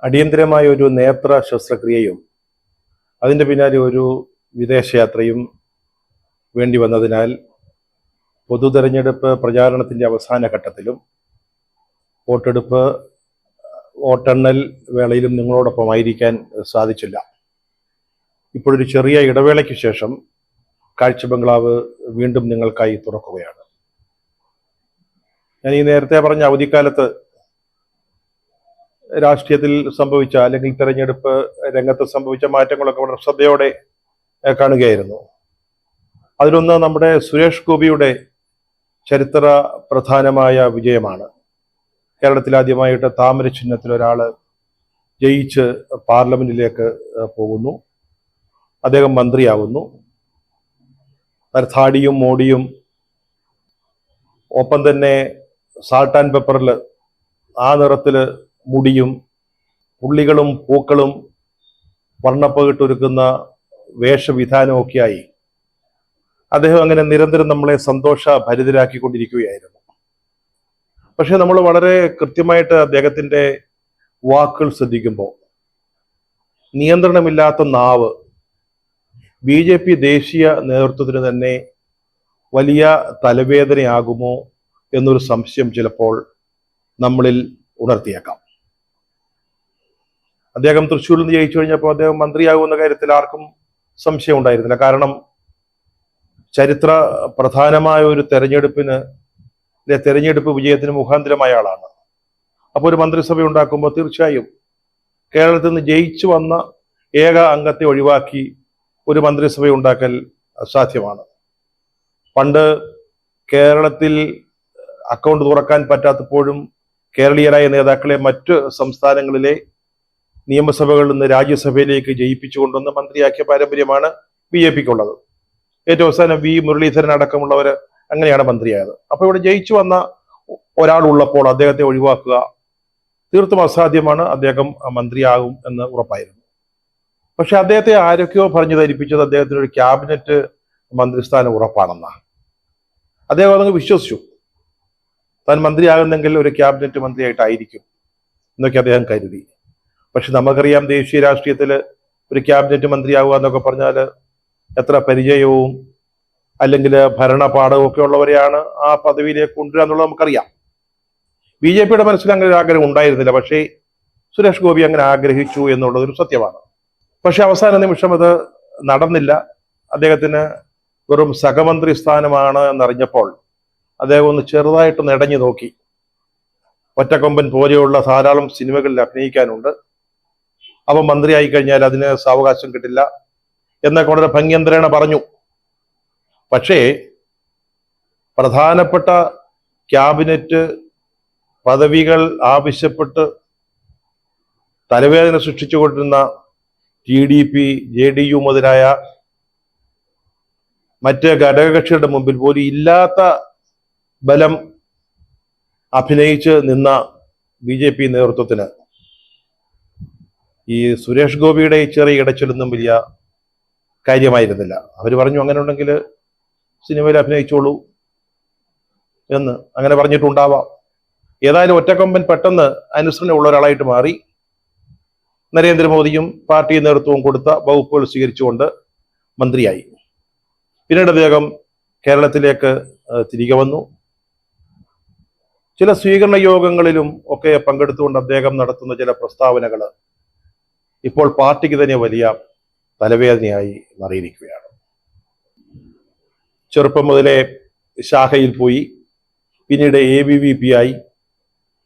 അടിയന്തരമായ ഒരു നേത്ര ശസ്ത്രക്രിയയും അതിൻ്റെ പിന്നാലെ ഒരു വിദേശയാത്രയും വേണ്ടി വന്നതിനാൽ പൊതു തെരഞ്ഞെടുപ്പ് പ്രചാരണത്തിൻ്റെ അവസാന ഘട്ടത്തിലും വോട്ടെണ്ണൽ വേളയിലും നിങ്ങളോടൊപ്പമായിരിക്കാൻ സാധിച്ചില്ല. ഇപ്പോഴൊരു ചെറിയ ഇടവേളയ്ക്ക് ശേഷം കാഴ്ച ബംഗ്ലാവ് വീണ്ടും നിങ്ങൾക്കായി തുറക്കുകയാണ്. ഞാൻ ഈ നേരത്തെ പറഞ്ഞ അവധിക്കാലത്ത് രാഷ്ട്രീയത്തിൽ സംഭവിച്ച അല്ലെങ്കിൽ തെരഞ്ഞെടുപ്പ് രംഗത്ത് സംഭവിച്ച മാറ്റങ്ങളൊക്കെ വളരെ ശ്രദ്ധയോടെ കാണുകയായിരുന്നു. അതിലൊന്ന് നമ്മുടെ സുരേഷ് ഗോപിയുടെ ചരിത്ര പ്രധാനമായ വിജയമാണ്. കേരളത്തിൽ ആദ്യമായിട്ട് താമര ചിഹ്നത്തിൽ ഒരാൾ ജയിച്ച് പാർലമെന്റിലേക്ക് പോകുന്നു. അദ്ദേഹം മന്ത്രിയാവുന്നു. താടിയും മോടിയും ഒപ്പം തന്നെ സാൾട്ട് ആൻഡ് പെപ്പറിൽ ആ നിറത്തിൽ മുടിയും പുള്ളികളും പൂക്കളും വർണ്ണപ്പകിട്ടൊരുക്കുന്ന വേഷവിധാനമൊക്കെയായി അദ്ദേഹം അങ്ങനെ നിരന്തരം നമ്മളെ സന്തോഷഭരിതരാക്കിക്കൊണ്ടിരിക്കുകയായിരുന്നു. പക്ഷെ നമ്മൾ വളരെ കൃത്യമായിട്ട് അദ്ദേഹത്തിൻ്റെ വാക്കുകൾ ശ്രദ്ധിക്കുമ്പോൾ നിയന്ത്രണമില്ലാത്ത നാവ് BJP ദേശീയ നേതൃത്വത്തിന് തന്നെ വലിയ തലവേദനയാകുമോ എന്നൊരു സംശയം ചിലപ്പോൾ നമ്മളിൽ ഉണർത്തിയേക്കാം. അദ്ദേഹം തൃശ്ശൂരിൽ നിന്ന് ജയിച്ചു കഴിഞ്ഞപ്പോൾ അദ്ദേഹം മന്ത്രിയാകുമെന്ന കാര്യത്തിൽ ആർക്കും സംശയം ഉണ്ടായിരുന്നില്ല. കാരണം ചരിത്ര പ്രധാനമായ ഒരു തെരഞ്ഞെടുപ്പ് വിജയത്തിന് മുഖാന്തരമായ ആളാണ്. അപ്പോൾ ഒരു മന്ത്രിസഭ ഉണ്ടാക്കുമ്പോൾ തീർച്ചയായും കേരളത്തിൽ നിന്ന് ജയിച്ചു വന്ന ഏക അംഗത്തെ ഒഴിവാക്കി ഒരു മന്ത്രിസഭ ഉണ്ടാക്കൽ അസാധ്യമാണ്. പണ്ട് കേരളത്തിൽ അക്കൗണ്ട് തുറക്കാൻ പറ്റാത്തപ്പോഴും കേരളീയരായ നേതാക്കളെ മറ്റ് സംസ്ഥാനങ്ങളിലെ നിയമസഭകളിൽ നിന്ന് രാജ്യസഭയിലേക്ക് ജയിപ്പിച്ചു കൊണ്ടുവന്ന് മന്ത്രിയാക്കിയ പാരമ്പര്യമാണ് BJPക്കുള്ളത്. ഏറ്റവും അവസാനം മുരളീധരൻ അടക്കമുള്ളവർ അങ്ങനെയാണ് മന്ത്രിയായത്. അപ്പോൾ ഇവിടെ ജയിച്ചു വന്ന ഒരാൾ ഉള്ളപ്പോൾ അദ്ദേഹത്തെ ഒഴിവാക്കുക തീർത്തും അസാധ്യമാണ്. അദ്ദേഹം മന്ത്രിയാകും എന്ന് ഉറപ്പായിരുന്നു. പക്ഷെ അദ്ദേഹത്തെ ആരൊക്കെയോ പറഞ്ഞു ധരിപ്പിച്ചത് അദ്ദേഹത്തിന് ഒരു ക്യാബിനറ്റ് മന്ത്രിസ്ഥാനം ഉറപ്പാണെന്നാണ്. അദ്ദേഹം അതങ്ങ് വിശ്വസിച്ചു. താൻ മന്ത്രിയാകുന്നെങ്കിൽ ഒരു ക്യാബിനറ്റ് മന്ത്രിയായിട്ടായിരിക്കും എന്നൊക്കെ അദ്ദേഹം കരുതി. പക്ഷെ നമുക്കറിയാം ദേശീയ രാഷ്ട്രീയത്തിൽ ഒരു ക്യാബിനറ്റ് മന്ത്രിയാവുക എന്നൊക്കെ പറഞ്ഞാൽ എത്ര പരിചയവും അല്ലെങ്കിൽ ഭരണപാഠവും ഒക്കെ ഉള്ളവരെയാണ് ആ പദവിയിലേക്ക് കൊണ്ടുവരിക എന്നുള്ളത് നമുക്കറിയാം. BJPയുടെ മനസ്സിൽ അങ്ങനെ ഒരു ആഗ്രഹം ഉണ്ടായിരുന്നില്ല. പക്ഷേ സുരേഷ് ഗോപി അങ്ങനെ ആഗ്രഹിച്ചു എന്നുള്ളതൊരു സത്യമാണ്. പക്ഷെ അവസാന നിമിഷം അത് നടന്നില്ല. അദ്ദേഹത്തിന് വെറും സഹമന്ത്രി സ്ഥാനമാണ് എന്നറിഞ്ഞപ്പോൾ അദ്ദേഹം ഒന്ന് ചെറുതായിട്ട് നെടഞ്ഞു നോക്കി. ഒറ്റക്കൊമ്പൻ പോലെയുള്ള ധാരാളം സിനിമകളിൽ അഭിനയിക്കാനുണ്ട്, അപ്പം മന്ത്രിയായി കഴിഞ്ഞാൽ അതിന് സാവകാശം കിട്ടില്ല എന്നൊക്കെ വളരെ ഭംഗ്യന്തരേണ പറഞ്ഞു. പക്ഷേ പ്രധാനപ്പെട്ട ക്യാബിനറ്റ് പദവികൾ ആവശ്യപ്പെട്ട് തലവേദന സൃഷ്ടിച്ചുകൊണ്ടിരുന്ന TDP JDU മുതലായ മറ്റ് ഘടകകക്ഷികളുടെ മുമ്പിൽ പോലും ഇല്ലാത്ത ബലം അഭിനയിച്ച് നിന്ന BJP നേതൃത്വത്തിന് ഈ സുരേഷ് ഗോപിയുടെ ചെറിയ ഇടച്ചിലൊന്നും വലിയ കാര്യമായിരുന്നില്ല. അവർ പറഞ്ഞു അങ്ങനെ ഉണ്ടെങ്കിൽ സിനിമയിൽ അഭിനയിച്ചോളൂ എന്ന് അങ്ങനെ പറഞ്ഞിട്ടുണ്ടാവാം. ഏതായാലും ഒറ്റക്കൊമ്പൻ പെട്ടെന്ന് അനുസരണയുള്ള ഒരാളായിട്ട് മാറി. നരേന്ദ്രമോദിയും പാർട്ടി നേതൃത്വവും കൊടുത്ത വകുപ്പുകൾ സ്വീകരിച്ചുകൊണ്ട് മന്ത്രിയായി. പിന്നീട് അദ്ദേഹം കേരളത്തിലേക്ക് തിരികെ വന്നു. ചില സ്വീകരണ യോഗങ്ങളിലും ഒക്കെ പങ്കെടുത്തുകൊണ്ട് അദ്ദേഹം നടത്തുന്ന ചില പ്രസ്താവനകൾ ഇപ്പോൾ പാർട്ടിക്ക് തന്നെ വലിയ തലവേദനയായി മാറിയിരിക്കുകയാണ്. ചെറുപ്പം മുതലേ ശാഖയിൽ പോയി, പിന്നീട് ABVP ആയി,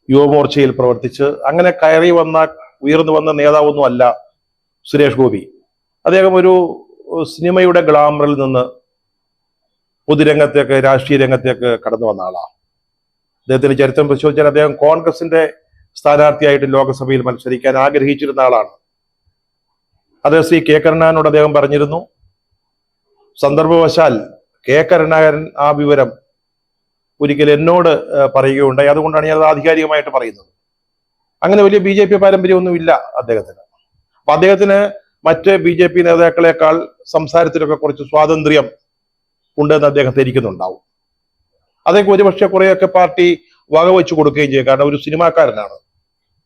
യുവമോർച്ചയിൽ പ്രവർത്തിച്ച് അങ്ങനെ ഉയർന്നു വന്ന നേതാവൊന്നും അല്ല സുരേഷ് ഗോപി. അദ്ദേഹം ഒരു സിനിമയുടെ ഗ്ലാമറിൽ നിന്ന് പൊതുരംഗത്തേക്ക്, രാഷ്ട്രീയ രംഗത്തേക്ക് കടന്നു വന്ന ആളാണ്. അദ്ദേഹത്തിന്റെ ചരിത്രം പരിശോധിച്ചാൽ അദ്ദേഹം കോൺഗ്രസിന്റെ സ്ഥാനാർത്ഥിയായിട്ട് ലോക്സഭയിൽ മത്സരിക്കാൻ ആഗ്രഹിച്ചിരുന്ന ആളാണ്. അത് ശ്രീ K. കരുണാകരനോട് അദ്ദേഹം പറഞ്ഞിരുന്നു. സന്ദർഭവശാൽ K. കരുണാകരൻ ആ വിവരം ഒരിക്കൽ എന്നോട് പറയുകയുണ്ടായി. അതുകൊണ്ടാണ് ഞാൻ അത് ആധികാരികമായിട്ട് പറയുന്നത്. അങ്ങനെ വലിയ BJP പാരമ്പര്യമൊന്നും ഇല്ല അദ്ദേഹത്തിന്. അപ്പൊ അദ്ദേഹത്തിന് മറ്റ് BJP നേതാക്കളെക്കാൾ സംസാരത്തിലൊക്കെ കുറച്ച് സ്വാതന്ത്ര്യം ഉണ്ടെന്ന് അദ്ദേഹം ധരിക്കുന്നുണ്ടാവും. അതൊക്കെ ഒരുപക്ഷെ കുറെയൊക്കെ പാർട്ടി വകവെച്ചു കൊടുക്കുകയും ചെയ്യും. കാരണം ഒരു സിനിമാക്കാരനാണ്.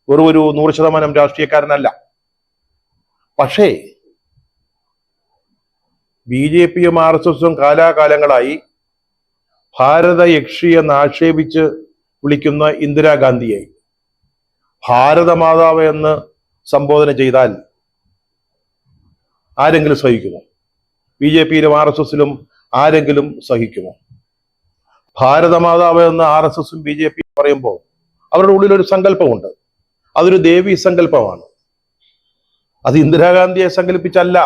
വെറും ഒരു 100% രാഷ്ട്രീയക്കാരനല്ല. പക്ഷേ BJPയും RSSും കാലാകാലങ്ങളായി ഭാരത യക്ഷി എന്ന് ആക്ഷേപിച്ച് വിളിക്കുന്ന ഇന്ദിരാഗാന്ധിയെ ഭാരതമാതാവ് എന്ന് സംബോധന ചെയ്താൽ ആരെങ്കിലും സഹിക്കുമോ? BJPയിലും RSSലും ആരെങ്കിലും സഹിക്കുമോ? ഭാരതമാതാവ് എന്ന് RSSും BJP പറയുമ്പോൾ അവരുടെ ഉള്ളിൽ ഒരു സങ്കല്പമുണ്ട്. അതൊരു ദേവീ സങ്കല്പമാണ്. അത് ഇന്ദിരാഗാന്ധിയെ സങ്കല്പിച്ചല്ല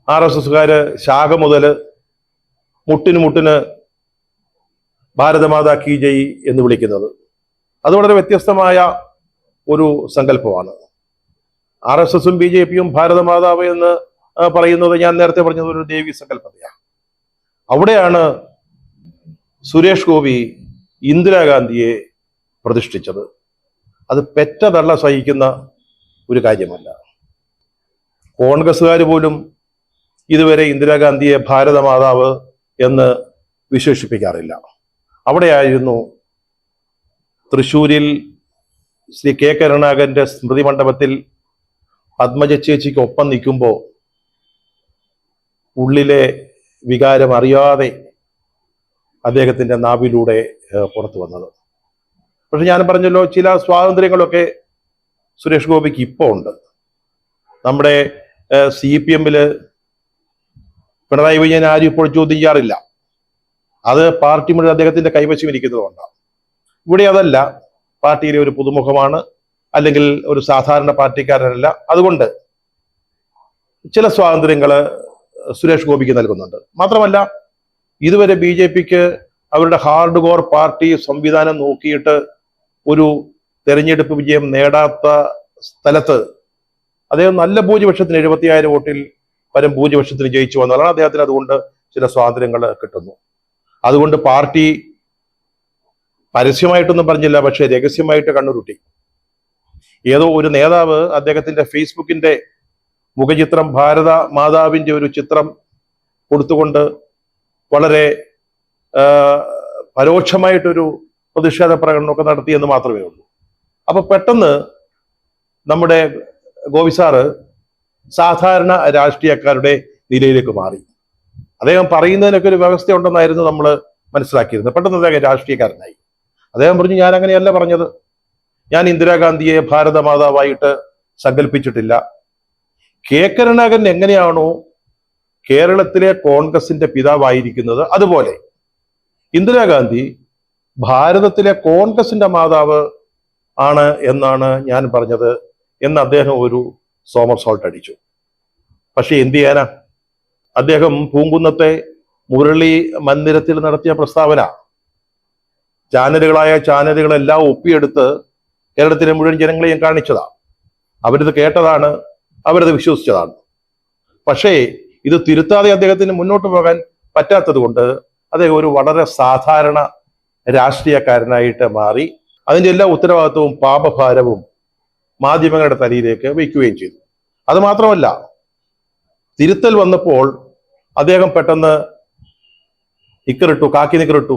RSSകാര് ശാഖ മുതല് മുട്ടിന് ഭാരതമാതാ കീ ജയ് എന്ന് വിളിക്കുന്നത്. അത് വളരെ വ്യത്യസ്തമായ ഒരു സങ്കല്പമാണ്. RSSും BJPയും ഭാരതമാതാവ് എന്ന് പറയുന്നത് ഞാൻ നേരത്തെ പറഞ്ഞത് ഒരു ദേവീ സങ്കല്പതയാണ്. അവിടെയാണ് സുരേഷ് ഗോപി ഇന്ദിരാഗാന്ധിയെ പ്രതിഷ്ഠിച്ചത്. അത് പെറ്റ തള്ള സഹിക്കുന്ന ഒരു കാര്യമല്ല. കോൺഗ്രസ്സുകാർ പോലും ഇതുവരെ ഇന്ദിരാഗാന്ധിയെ ഭാരതമാതാവ് എന്ന് വിശേഷിപ്പിക്കാറില്ല. അവിടെയായിരുന്നു തൃശ്ശൂരിൽ ശ്രീ K കരുണാകരന്റെ സ്മൃതി മണ്ഡപത്തിൽ പത്മജ ചേച്ചിക്ക് ഒപ്പം നിൽക്കുമ്പോൾ ഉള്ളിലെ വികാരം അറിയാതെ അദ്ദേഹത്തിന്റെ നാവിലൂടെ പുറത്തു വന്നത്. പക്ഷെ ഞാൻ പറഞ്ഞല്ലോ, ചില സ്വാതന്ത്ര്യങ്ങളൊക്കെ സുരേഷ് ഗോപിക്ക് ഇപ്പോൾ ഉണ്ട്. നമ്മുടെ CPMല് പിണറായി വിജയൻ ആരും ഇപ്പോൾ ചോദ്യം ചെയ്യാറില്ല. അത് പാർട്ടി മുഴുവൻ അദ്ദേഹത്തിന്റെ കൈവശം ഇരിക്കുന്നതുകൊണ്ടാണ്. ഇവിടെ അതല്ല, പാർട്ടിയിലെ ഒരു പുതുമുഖമാണ്, അല്ലെങ്കിൽ ഒരു സാധാരണ പാർട്ടിക്കാരനല്ല. അതുകൊണ്ട് ചില സ്വാതന്ത്ര്യങ്ങൾ സുരേഷ് ഗോപിക്ക് നൽകുന്നുണ്ട്. മാത്രമല്ല, ഇതുവരെ BJPക്ക് അവരുടെ ഹാർഡ് കോർ പാർട്ടി സംവിധാനം നോക്കിയിട്ട് ഒരു തെരഞ്ഞെടുപ്പ് വിജയം നേടാത്ത സ്ഥലത്ത് അദ്ദേഹം നല്ല ഭൂരിപക്ഷത്തിന് 70,000 വോട്ടിൽ പരം ഭൂരിപക്ഷത്തിന് ജയിച്ചു വന്നതാണ്. അദ്ദേഹത്തിന് അതുകൊണ്ട് ചില സ്വാതന്ത്ര്യങ്ങൾ കിട്ടുന്നു. അതുകൊണ്ട് പാർട്ടി പരസ്യമായിട്ടൊന്നും പറഞ്ഞില്ല, പക്ഷെ രഹസ്യമായിട്ട് കണ്ണുരുട്ടി. ഏതോ ഒരു നേതാവ് അദ്ദേഹത്തിന്റെ ഫേസ്ബുക്കിന്റെ മുഖചിത്രം ഭാരത മാതാവിന്റെ ഒരു ചിത്രം കൊടുത്തുകൊണ്ട് വളരെ പരോക്ഷമായിട്ടൊരു പ്രതിഷേധ പ്രകടനമൊക്കെ നടത്തിയെന്ന് മാത്രമേ ഉള്ളൂ. അപ്പൊ പെട്ടെന്ന് നമ്മുടെ ഗോപി സാറ് സാധാരണ രാഷ്ട്രീയക്കാരുടെ നിലയിലേക്ക് മാറി. അദ്ദേഹം പറയുന്നതിനൊക്കെ ഒരു വ്യവസ്ഥ ഉണ്ടെന്നായിരുന്നു നമ്മൾ മനസ്സിലാക്കിയിരുന്നത്. പെട്ടെന്ന് അദ്ദേഹം രാഷ്ട്രീയക്കാരനായി. അദ്ദേഹം പറഞ്ഞു, ഞാൻ അങ്ങനെയല്ല പറഞ്ഞത്, ഞാൻ ഇന്ദിരാഗാന്ധിയെ ഭാരതമാതാവായിട്ട് സങ്കല്പിച്ചിട്ടില്ല. K കരുണാകരൻ എങ്ങനെയാണോ കേരളത്തിലെ കോൺഗ്രസിന്റെ പിതാവായിരിക്കുന്നത്, അതുപോലെ ഇന്ദിരാഗാന്ധി ഭാരതത്തിലെ കോൺഗ്രസിന്റെ മാതാവ് ആണ് എന്നാണ് ഞാൻ പറഞ്ഞത് എന്ന് അദ്ദേഹം ഒരു സോമർസോൾട്ട് അടിച്ചു. പക്ഷെ എന്ത് ചെയ്യാനാ, അദ്ദേഹം പൂങ്കുന്നത്തെ മുരളി മന്ദിരത്തിൽ നടത്തിയ പ്രസ്താവന ചാനലുകളെല്ലാം ഒപ്പിയെടുത്ത് കേരളത്തിലെ മുഴുവൻ ജനങ്ങളെയും കാണിച്ചതാണ്. അവരിത് കേട്ടതാണ്, അവരത് വിശ്വസിച്ചതാണ്. പക്ഷേ ഇത് തിരുത്താതെ അദ്ദേഹത്തിന് മുന്നോട്ട് പോകാൻ പറ്റാത്തത് കൊണ്ട് അദ്ദേഹം ഒരു വളരെ സാധാരണ രാഷ്ട്രീയക്കാരനായിട്ട് മാറി. അതിൻ്റെ എല്ലാ ഉത്തരവാദിത്വവും പാപഭാരവും മാധ്യമങ്ങളുടെ തലയിലേക്ക് വയ്ക്കുകയും ചെയ്തു. അത് മാത്രമല്ല, തിരുത്തൽ വന്നപ്പോൾ അദ്ദേഹം പെട്ടെന്ന് കാക്കി നിക്കറിട്ടു,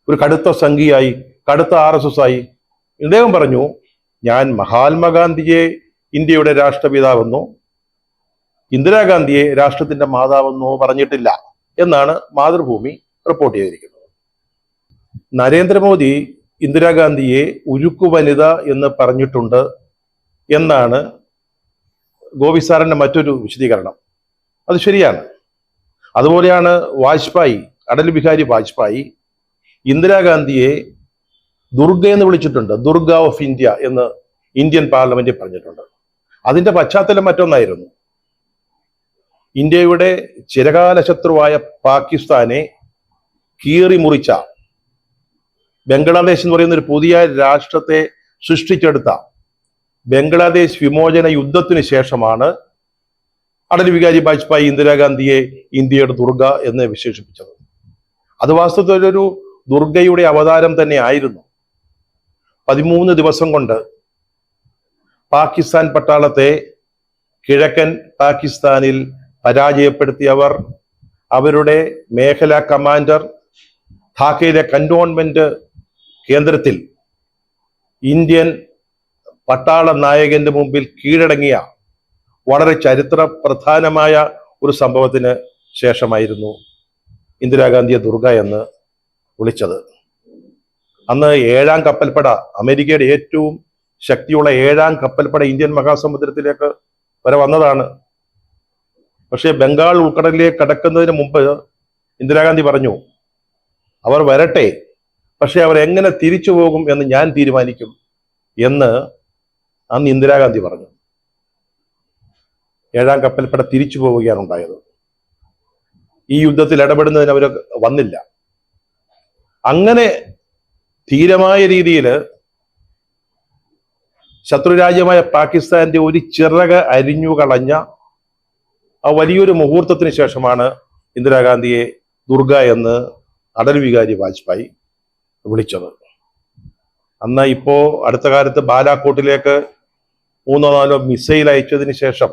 ഒരു കടുത്ത സംഘിയായി, കടുത്ത RSS ആയി. ഇദ്ദേഹം പറഞ്ഞു, ഞാൻ മഹാത്മാഗാന്ധിയെ ഇന്ത്യയുടെ രാഷ്ട്രപിതാവെന്നോ ഇന്ദിരാഗാന്ധിയെ രാഷ്ട്രത്തിന്റെ മാതാവെന്നോ പറഞ്ഞിട്ടില്ല എന്നാണ് മാതൃഭൂമി റിപ്പോർട്ട് ചെയ്തിരിക്കുന്നത്. നരേന്ദ്രമോദി ഇന്ദിരാഗാന്ധിയെ ഉരുക്കു വനിത എന്ന് പറഞ്ഞിട്ടുണ്ട് എന്നാണ് ഗോപി സാറിന്റെ മറ്റൊരു വിശദീകരണം. അത് ശരിയാണ്. അതുപോലെയാണ് അടൽ ബിഹാരി വാജ്പേയി ഇന്ദിരാഗാന്ധിയെ ദുർഗ എന്ന് വിളിച്ചിട്ടുണ്ട്. ദുർഗ ഓഫ് ഇന്ത്യ എന്ന് ഇന്ത്യൻ പാർലമെന്റിൽ പറഞ്ഞിട്ടുണ്ട്. അതിന്റെ പശ്ചാത്തലം മറ്റൊന്നായിരുന്നു. ഇന്ത്യയുടെ ചിരകാല ശത്രുവായ പാകിസ്ഥാനെ കീറി മുറിച്ച ബംഗ്ലാദേശ് എന്ന് പറയുന്ന ഒരു പുതിയ രാഷ്ട്രത്തെ സൃഷ്ടിച്ചെടുത്ത ബംഗ്ലാദേശ് വിമോചന യുദ്ധത്തിന് ശേഷമാണ് അടൽ ബിഹാരി വാജ്പേയി ഇന്ദിരാഗാന്ധിയെ ഇന്ത്യയുടെ ദുർഗ എന്ന് വിശേഷിപ്പിച്ചത്. അത് വാസ്തവത്തിൽ ഒരു ദുർഗയുടെ അവതാരം തന്നെ ആയിരുന്നു. 13 ദിവസം കൊണ്ട് പാകിസ്ഥാൻ പട്ടാളത്തെ കിഴക്കൻ പാകിസ്ഥാനിൽ പരാജയപ്പെടുത്തിയവർ, അവരുടെ മേഖലാ കമാൻഡർ ധാക്കയിലെ കന്റോൺമെന്റ് കേന്ദ്രത്തിൽ ഇന്ത്യൻ പട്ടാള നായകന്റെ മുമ്പിൽ കീഴടങ്ങിയ വളരെ ചരിത്ര പ്രധാനമായ ഒരു സംഭവത്തിന് ശേഷമായിരുന്നു ഇന്ദിരാഗാന്ധിയെ ദുർഗ എന്ന് വിളിച്ചത്. അന്ന് 7ാം കപ്പൽപ്പട, അമേരിക്കയുടെ ഏറ്റവും ശക്തിയുള്ള 7ാം കപ്പൽപ്പട ഇന്ത്യൻ മഹാസമുദ്രത്തിലേക്ക് വരെ വന്നതാണ്. പക്ഷേ ബംഗാൾ ഉൾക്കടലിലേക്ക് കടക്കുന്നതിന് മുമ്പ് ഇന്ദിരാഗാന്ധി പറഞ്ഞു, അവർ വരട്ടെ, പക്ഷെ അവർ എങ്ങനെ തിരിച്ചു പോകും എന്ന് ഞാൻ തീരുമാനിക്കും എന്ന് അന്ന് ഇന്ദിരാഗാന്ധി പറഞ്ഞു. 7ാം കപ്പൽപ്പട തിരിച്ചു പോവുകയാണ് ഉണ്ടായത്. ഈ യുദ്ധത്തിൽ ഇടപെടുന്നതിന് അവർ വന്നില്ല. അങ്ങനെ ധീരമായ രീതിയിൽ ശത്രുരാജ്യമായ പാകിസ്ഥാന്റെ ഒരു ചിറക് അരിഞ്ഞു കളഞ്ഞ ആ വലിയൊരു മുഹൂർത്തത്തിന് ശേഷമാണ് ഇന്ദിരാഗാന്ധിയെ ദുർഗ എന്ന് അടൽ ബിഹാരി വാജ്പേയി വിളിച്ചത്. അന്ന് ഇപ്പോ അടുത്ത കാലത്ത് ബാലാക്കോട്ടിലേക്ക് 3-4 മിസൈൽ അയച്ചതിന് ശേഷം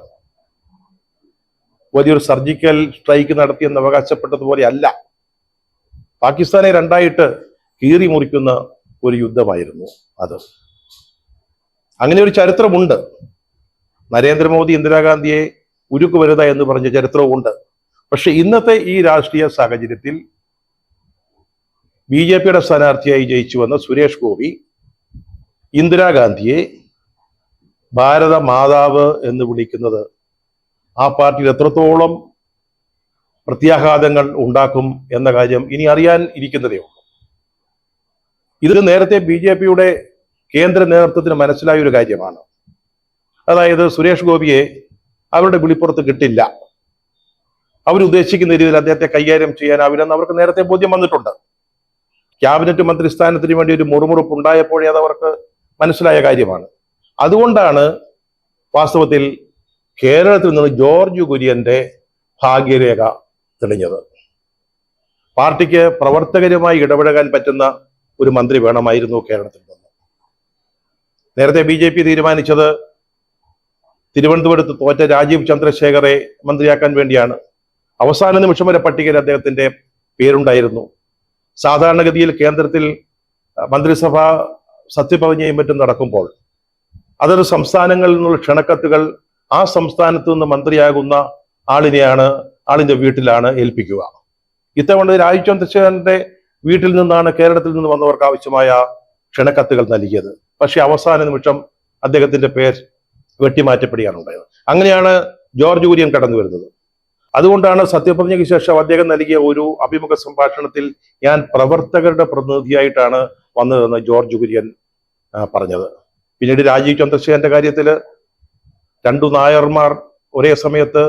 വലിയൊരു സർജിക്കൽ സ്ട്രൈക്ക് നടത്തിയെന്ന് അവകാശപ്പെട്ടതുപോലെ അല്ല, പാകിസ്ഥാനെ രണ്ടായിട്ട് കീറി മുറിക്കുന്ന ഒരു യുദ്ധമായിരുന്നു അത്. അങ്ങനെ ഒരു ചരിത്രമുണ്ട്. നരേന്ദ്രമോദി ഇന്ദിരാഗാന്ധിയെ ഉരുക്കു വരുത എന്ന് പറഞ്ഞ ചരിത്രവുമുണ്ട്. പക്ഷെ ഇന്നത്തെ ഈ രാഷ്ട്രീയ സാഹചര്യത്തിൽ BJPയുടെ സ്ഥാനാർത്ഥിയായി ജയിച്ചു വന്ന സുരേഷ് ഗോപി ഇന്ദിരാഗാന്ധിയെ ഭാരത മാതാവ് എന്ന് വിളിക്കുന്നത് ആ പാർട്ടിയിൽ എത്രത്തോളം പ്രത്യാഘാതങ്ങൾ ഉണ്ടാക്കും എന്ന കാര്യം ഇനി അറിയാൻ ഇരിക്കുന്നതേ ഉള്ളൂ. ഇത് നേരത്തെ BJPയുടെ കേന്ദ്ര നേതൃത്വത്തിന് മനസ്സിലായ ഒരു കാര്യമാണ്. അതായത് സുരേഷ് ഗോപിയെ അവരുടെ വിളിപ്പുറത്ത് കിട്ടില്ല, അവരുദ്ദേശിക്കുന്ന രീതിയിൽ അദ്ദേഹത്തെ കൈകാര്യം ചെയ്യാനാവില്ലെന്ന് അവർക്ക് നേരത്തെ ബോധ്യം വന്നിട്ടുണ്ട്. ക്യാബിനറ്റ് മന്ത്രിസ്ഥാനത്തിന് വേണ്ടി ഒരു മുറുമുറുപ്പ് ഉണ്ടായപ്പോഴേ അത് അവർക്ക് മനസ്സിലായ കാര്യമാണ്. അതുകൊണ്ടാണ് വാസ്തവത്തിൽ കേരളത്തിൽ നിന്ന് ജോർജ് കുര്യന്റെ ഭാഗ്യരേഖ തെളിഞ്ഞത്. പാർട്ടിക്ക് പ്രവർത്തകരുമായി ഇടപഴകാൻ പറ്റുന്ന ഒരു മന്ത്രി വേണമായിരുന്നു കേരളത്തിൽ നിന്ന്. നേരത്തെ BJP തീരുമാനിച്ചത് തിരുവനന്തപുരത്ത് തോറ്റ രാജീവ് ചന്ദ്രശേഖറെ മന്ത്രിയാക്കാൻ വേണ്ടിയാണ്. അവസാന നിമിഷം വരെ പട്ടികയിൽ അദ്ദേഹത്തിന്റെ പേരുണ്ടായിരുന്നു. സാധാരണഗതിയിൽ കേന്ദ്രത്തിൽ മന്ത്രിസഭ സത്യപ്രതിജ്ഞയും മറ്റും നടക്കുമ്പോൾ അതൊരു സംസ്ഥാനങ്ങളിൽ നിന്നുള്ള ക്ഷണക്കത്തുകൾ ആ സംസ്ഥാനത്ത് നിന്ന് മന്ത്രിയാകുന്ന ആളിന്റെ വീട്ടിലാണ് ഏൽപ്പിക്കുക. ഇത്തവണ രാജീവ് ചന്ദ്രശേഖരന്റെ വീട്ടിൽ നിന്നാണ് കേരളത്തിൽ നിന്ന് വന്നവർക്ക് ആവശ്യമായ ക്ഷണക്കത്തുകൾ നൽകിയത്. പക്ഷെ അവസാന നിമിഷം അദ്ദേഹത്തിന്റെ പേര് വെട്ടിമാറ്റപ്പെടുകയാണ് ഉണ്ടായത്. അങ്ങനെയാണ് ജോർജ് കുര്യൻ കടന്നു വരുന്നത്. അതുകൊണ്ടാണ് സത്യപ്രതിജ്ഞയ്ക്ക് ശേഷം അദ്ദേഹം നൽകിയ ഒരു അഭിമുഖ സംഭാഷണത്തിൽ ഞാൻ പ്രവർത്തകരുടെ പ്രതിനിധിയായിട്ടാണ് വന്നതെന്ന് ജോർജ് കുര്യൻ പറഞ്ഞത്. പിന്നീട് രാജീവ് ചന്ദ്രശേഖരന്റെ കാര്യത്തിൽ 2 നായർമാർ ഒരേ സമയത്ത്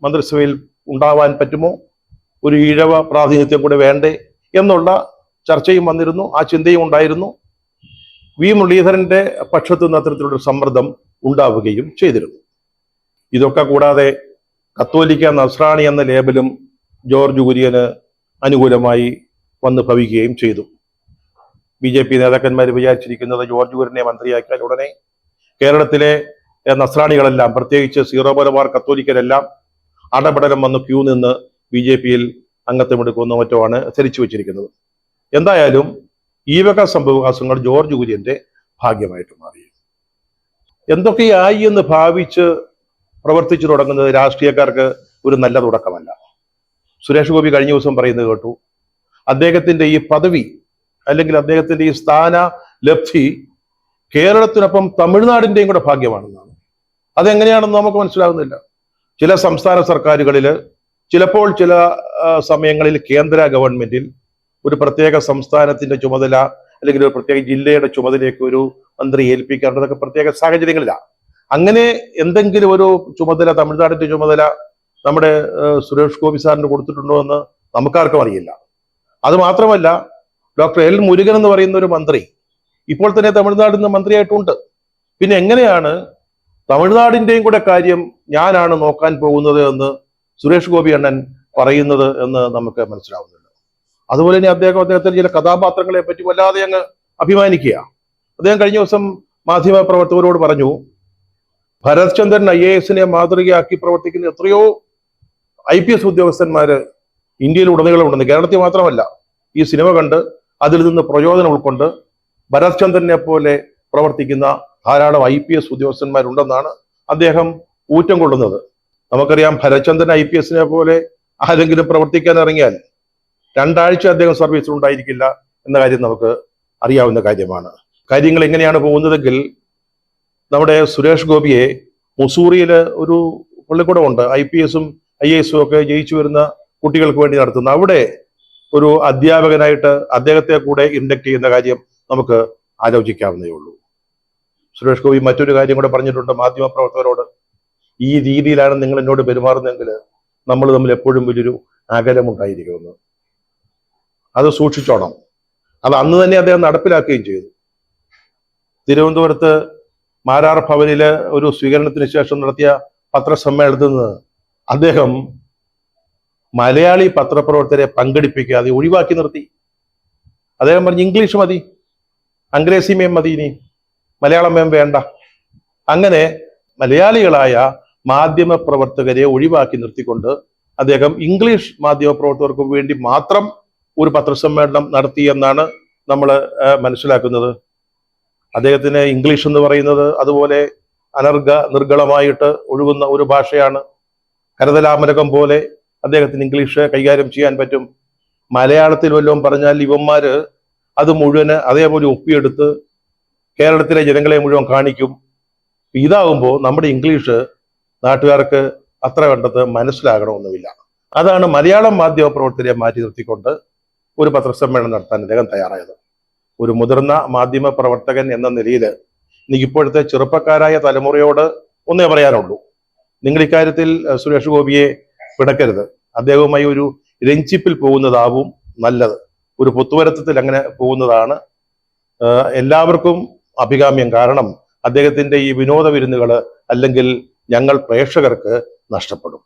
മന്ത്രിസഭയിൽ ഉണ്ടാവാൻ പറ്റുമോ, ഒരു ഈഴവ പ്രാതിനിധ്യം കൂടെ വേണ്ടേ എന്നുള്ള ചർച്ചയും വന്നിരുന്നു, ആ ചിന്തയും ഉണ്ടായിരുന്നു. വി മുരളീധരന്റെ പക്ഷത്തു നിന്ന് അത്തരത്തിലുള്ള സമ്മർദ്ദം ഉണ്ടാവുകയും ചെയ്തിരുന്നു. ഇതൊക്കെ കൂടാതെ കത്തോലിക്ക നസ്രാണി എന്ന ലേബലും ജോർജ് കുര്യന് അനുകൂലമായി വന്ന് ഭവിക്കുകയും ചെയ്തു. BJP നേതാക്കന്മാർ വിചാരിച്ചിരിക്കുന്നത് ജോർജ് കുര്യനെ മന്ത്രിയാക്കിയാൽ ഉടനെ കേരളത്തിലെ നസ്രാണികളെല്ലാം, പ്രത്യേകിച്ച് സീറോ മലബാർ കത്തോലിക്കരെല്ലാം അടപടലം വന്ന് ക്യൂ നിന്ന് BJPയിൽ അംഗത്വമെടുക്കുന്ന മറ്റോ ആണ് ധരിച്ചു വെച്ചിരിക്കുന്നത്. എന്തായാലും ഈ വക സംഭവവികാസങ്ങൾ ജോർജ് കുര്യന്റെ ഭാഗ്യമായിട്ട് മാറി. എന്തൊക്കെയായി എന്ന് ഭാവിച്ച് പ്രവർത്തിച്ചു തുടങ്ങുന്നത് രാഷ്ട്രീയക്കാർക്ക് ഒരു നല്ല തുടക്കമല്ല. സുരേഷ് ഗോപി കഴിഞ്ഞ ദിവസം പറയുന്നത് കേട്ടു, അദ്ദേഹത്തിന്റെ ഈ പദവി അല്ലെങ്കിൽ അദ്ദേഹത്തിന്റെ ഈ സ്ഥാന ലബ്ധി കേരളത്തിനൊപ്പം തമിഴ്നാടിന്റെയും കൂടെ ഭാഗ്യമാണെന്നാണ്. അതെങ്ങനെയാണെന്ന് നമുക്ക് മനസ്സിലാകുന്നില്ല. ചില സംസ്ഥാന സർക്കാരുകളിൽ, ചിലപ്പോൾ ചില സമയങ്ങളിൽ കേന്ദ്ര ഗവൺമെന്റിൽ ഒരു പ്രത്യേക സംസ്ഥാനത്തിന്റെ ചുമതല അല്ലെങ്കിൽ ഒരു പ്രത്യേക ജില്ലയുടെ ചുമതലയൊക്കെ ഒരു മന്ത്രി ഏൽപ്പിക്കാറുള്ളതൊക്കെ പ്രത്യേക സാഹചര്യങ്ങളിലാണ്. അങ്ങനെ എന്തെങ്കിലും ഒരു ചുമതല, തമിഴ്നാടിന്റെ ചുമതല നമ്മുടെ സുരേഷ് ഗോപി സാറിന് കൊടുത്തിട്ടുണ്ടോ എന്ന് നമുക്കാർക്കും അറിയില്ല. അത് മാത്രമല്ല, ഡോക്ടർ എൽ മുരുകൻ എന്ന് പറയുന്ന ഒരു മന്ത്രി ഇപ്പോൾ തന്നെ തമിഴ്നാടിൽ നിന്ന് മന്ത്രിയായിട്ടുണ്ട്. പിന്നെ എങ്ങനെയാണ് തമിഴ്നാടിന്റെയും കൂടെ കാര്യം ഞാനാണ് നോക്കാൻ പോകുന്നത് എന്ന് സുരേഷ് ഗോപി അണ്ണൻ പറയുന്നത് എന്ന് നമുക്ക് മനസ്സിലാവുന്നില്ല. അതുപോലെ തന്നെ അദ്ദേഹത്തിന്റെ ചില കഥാപാത്രങ്ങളെ പറ്റി വല്ലാതെ അങ്ങ് അഭിമാനിക്കുക. അദ്ദേഹം കഴിഞ്ഞ ദിവസം മാധ്യമ പ്രവർത്തകരോട് പറഞ്ഞു, ഭരത് ചന്ദ്രൻ IAS മാതൃകയാക്കി പ്രവർത്തിക്കുന്ന എത്രയോ IPS ഉദ്യോഗസ്ഥന്മാര് ഇന്ത്യയിൽ ഉടനീളമുണ്ടെന്ന്. കേരളത്തിൽ മാത്രമല്ല, ഈ സിനിമ കണ്ട് അതിൽ നിന്ന് പ്രചോദനം ഉൾക്കൊണ്ട് ഭരത് ചന്ദ്രനെ പോലെ പ്രവർത്തിക്കുന്ന ധാരാളം IPS ഉദ്യോഗസ്ഥന്മാരുണ്ടെന്നാണ് അദ്ദേഹം ഊറ്റം കൊള്ളുന്നത്. നമുക്കറിയാം, ഭരചന്ദ്രൻ IPSനെ പോലെ ആരെങ്കിലും പ്രവർത്തിക്കാൻ ഇറങ്ങിയാൽ 2 ആഴ്ച അദ്ദേഹം സർവീസിൽ ഉണ്ടായിരിക്കില്ല എന്ന കാര്യം നമുക്ക് അറിയാവുന്ന കാര്യമാണ്. കാര്യങ്ങൾ എങ്ങനെയാണ് പോകുന്നതെങ്കിൽ, നമ്മുടെ സുരേഷ് ഗോപിയെ മുസൂറിയിൽ ഒരു പള്ളിക്കൂടമുണ്ട്, IPSഉം IASഉം ഒക്കെ ജയിച്ചു വരുന്ന കുട്ടികൾക്ക് വേണ്ടി നടത്തുന്ന. അവിടെ ഒരു അധ്യാപകനായിട്ട് അദ്ദേഹത്തെ കൂടെ ഇൻഡക്ട് ചെയ്യുന്ന കാര്യം നമുക്ക് ആലോചിക്കാവുന്നേ ഉള്ളൂ. സുരേഷ് ഗോപി മറ്റൊരു കാര്യം കൂടെ പറഞ്ഞിട്ടുണ്ട് മാധ്യമപ്രവർത്തകരോട്. ഈ രീതിയിലാണ് നിങ്ങൾ എന്നോട് പെരുമാറുന്നതെങ്കിൽ നമ്മൾ തമ്മിൽ എപ്പോഴും വലിയൊരു അകലമുണ്ടായിരിക്കുമെന്ന്. അത് സൂക്ഷിച്ചോണം. അത് അന്ന് തന്നെ അദ്ദേഹം നടപ്പിലാക്കുകയും ചെയ്തു. തിരുവനന്തപുരത്ത് മാരാർ ഭവനില് ഒരു സ്വീകരണത്തിന് ശേഷം നടത്തിയ പത്രസമ്മേളനത്തിൽ നിന്ന് അദ്ദേഹം മലയാളി പത്രപ്രവർത്തകരെ പങ്കെടുപ്പിക്കാതെ ഒഴിവാക്കി നിർത്തി. അദ്ദേഹം പറഞ്ഞു, ഇംഗ്ലീഷ് മതി, അംഗ്രേസിമയം മതി, ഇനി മലയാളം വേണ്ട. അങ്ങനെ മലയാളികളായ മാധ്യമ പ്രവർത്തകരെ ഒഴിവാക്കി നിർത്തിക്കൊണ്ട് അദ്ദേഹം ഇംഗ്ലീഷ് മാധ്യമ പ്രവർത്തകർക്ക് വേണ്ടി മാത്രം ഒരു പത്രസമ്മേളനം നടത്തി എന്നാണ് നമ്മൾ മനസ്സിലാക്കുന്നത്. അദ്ദേഹത്തിന് ഇംഗ്ലീഷ് എന്ന് പറയുന്നത് അതുപോലെ നിർഗളമായിട്ട് ഒഴുകുന്ന ഒരു ഭാഷയാണ്. കരതലാമലകം പോലെ അദ്ദേഹത്തിന് ഇംഗ്ലീഷ് കൈകാര്യം ചെയ്യാൻ പറ്റും. മലയാളത്തിൽ വല്ലതും പറഞ്ഞാൽ ഇവന്മാര് അത് മുഴുവന് അതേപോലെ ഒപ്പിയെടുത്ത് കേരളത്തിലെ ജനങ്ങളെ മുഴുവൻ കാണിക്കും. ഇതാകുമ്പോൾ നമ്മുടെ ഇംഗ്ലീഷ് നാട്ടുകാർക്ക് അത്ര കണ്ടത് മനസ്സിലാകണമെന്നുമില്ല. അതാണ് മലയാളം മാധ്യമ പ്രവർത്തകരെ മാറ്റി നിർത്തിക്കൊണ്ട് ഒരു പത്രസമ്മേളനം നടത്താൻ അദ്ദേഹം തയ്യാറായത്. ഒരു മുതിർന്ന മാധ്യമ പ്രവർത്തകൻ എന്ന നിലയിൽ എനിക്കിപ്പോഴത്തെ ചെറുപ്പക്കാരായ തലമുറയോട് ഒന്നേ പറയാനുള്ളൂ, നിങ്ങൾ ഇക്കാര്യത്തിൽ സുരേഷ് ഗോപിയെ പിടക്കരുത്. അദ്ദേഹവുമായി ഒരു രഞ്ജിപ്പിൽ പോകുന്നതാവും നല്ലത്. ഒരു പൊത്തുവരത്തത്തിൽ അങ്ങനെ പോകുന്നതാണ് എല്ലാവർക്കും അഭികാമ്യം. കാരണം അദ്ദേഹത്തിന്റെ ഈ വിനോദ വിരുന്നുകൾ അല്ലെങ്കിൽ ഞങ്ങൾ പ്രേക്ഷകർക്ക് നഷ്ടപ്പെടും.